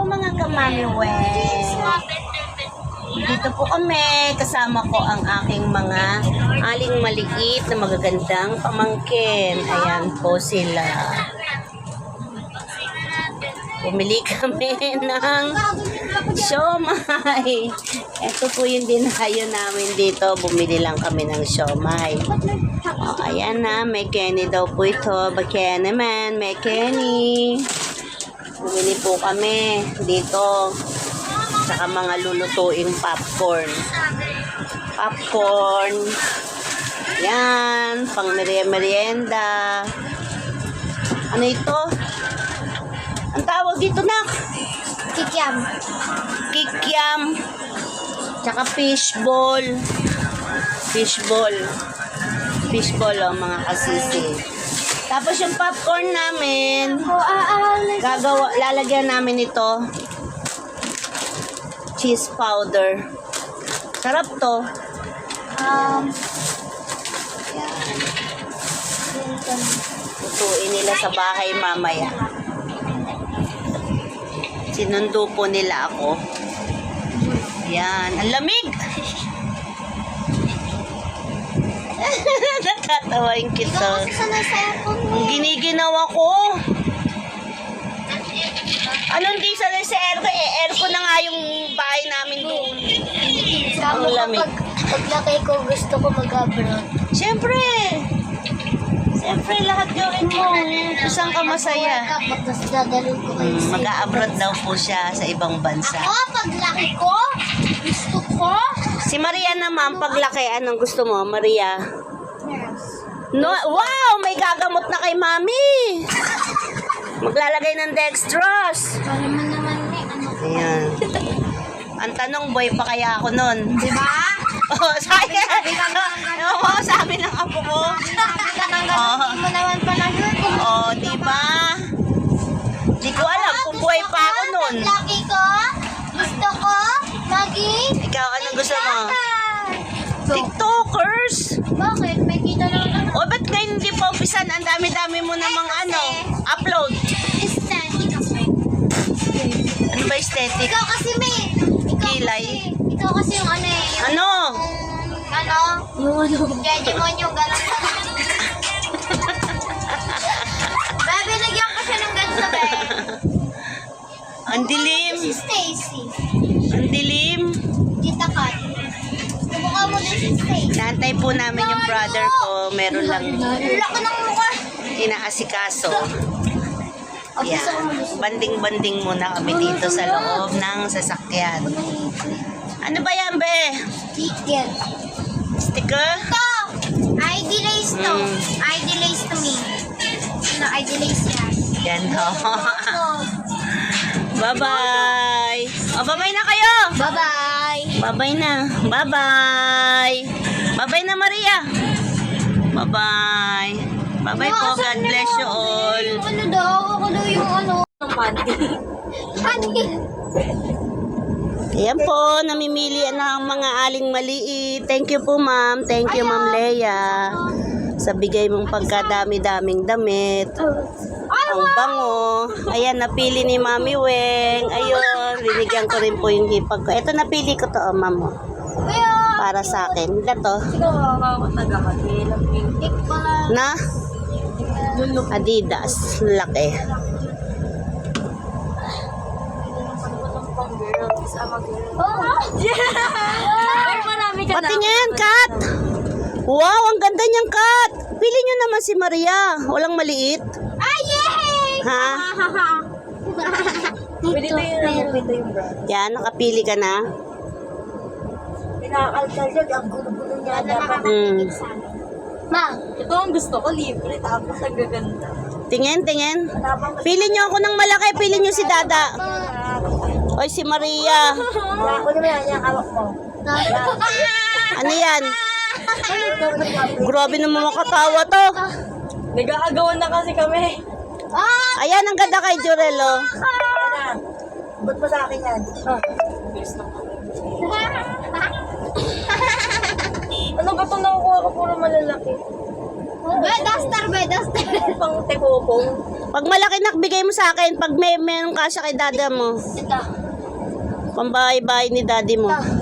Hello mga kamami wes. Dito po kami, kasama ko ang aking mga aling maliit na magagandang pamangkin. Ayan po sila. Bumili kami ng siomay. Ito po yung dinayo namin dito. Bumili lang kami ng siomay. Oh, ayan na, may Kenny daw po ito. Kenny man, may Kenny. Bumili po kami dito. Saka mga lulutuing popcorn. Popcorn. Yan, pang merienda. Ano ito? Ang tawag dito, nak? Kikiam. Kikiam. Tsaka fishball. Fishball. Fishball, oh, mga kasisi. Tapos yung popcorn namin, lalagyan namin ito. Cheese powder. Sarap to. Yan. Lutuin nila sa bahay mamaya. Sinundo po nila ako. Yan. Ang lamig! Nakatawa yung kito. Ang giniginawa ko. Anong di sanay sa aircon? Aircon na nga yung bahay namin doon. Ang lamig. Paglaki ko, gusto ko mag-abroad. Siyempre. Siyempre, lahat gawin mo. Kung saan ka masaya. Tapos dadalhin ko kayo sa Mag-a-abroad daw po siya sa ibang bansa. paglaki ko, gusto ko. Si Maria naman, paglaki, anong gusto mo, Maria? No, wow! May gagamot na kay Mami! Maglalagay ng dextrose. Kaya mo naman Ayan. Ang tanong, boy pa kaya ako nun? Diba? Oo, sabi ng apo ko. Hindi mo naman pala yun. Oo, diba? Di ko alam kung buhay pa ako nun. Paglaki ko, gusto ko, maging Ikaw, anong gusto mo? TikTokers? Bakit? May kita lang naman. O, ba't kayo hindi pa umpisan? Ang dami-dami mo namang upload. Aesthetic ako. Ano ba aesthetic? Ikaw kasi may. Kilay? Ikaw kasi yung ano eh. Yung, Ano? Yung ano? Judgment yung gano'n. Baby, lagyan ko siya ng ganito, be. Ang dilim. Si Stacy. Ang dilim. Tita Kat. Kumukha mo din si Stacy. Naantay po namin yung brother ko. Meron lang Laki ng mukha. inaasikaso. Yan. Banding-banding muna kami dito sa loob ng sasakyan. Ano ba yan, be? Ticket. Sticker? Ito! ID lace to. ID lace to me. No, ID lace yan. Yan, ho. Bye-bye. O, bye-bye na kayo. Bye-bye. Bye-bye na. Bye-bye. Bye-bye na, Maria. Bye-bye. Bye-bye po. God bless you all. Ano daw? Ako daw yung ano. Honey. Ayan po, namimili na ang mga aling maliit. Thank you po, ma'am. Thank you, Ma'am Leia. Sa bigay mong pagkadami-daming damit. Ang bango. Ayan, napili ni Mami Weng. Ayun, binigyan ko rin po yung hipag ko. Ito, napili ko to, ma'am. Para sa akin. Ito to. Na? Adidas. Laki. Patingin, Kat! Wow, ang ganda niyang, Kat! Pili niyo naman si Maria. Walang maliit. Ay, yay! Ha? Pwede yung brand. Yan, nakapili ka na. Pinakakalkal ang gulo-gulo niya. Ma, Ito ang gusto ko, libre, tapos ang gaganda. Tingin, tingin. Pili niyo ako ng malaki. Pili niyo si Dada. Oy, si Maria. ako naman yan, hawak mo. Ano yan? Grabe naman makatawa to. Nag-aagawan na kasi kami. Ayan, ang ganda kay Jorelo. Ba't ba sa akin yan? Ano ba ito nakukuha ko puro malalaki? Be, duster. Pang tekopong. Pag malaki nak, bigay mo sa akin. Pag meron kasya kay dada mo. Ito. Pambahay-bahay ni daddy mo. Ito.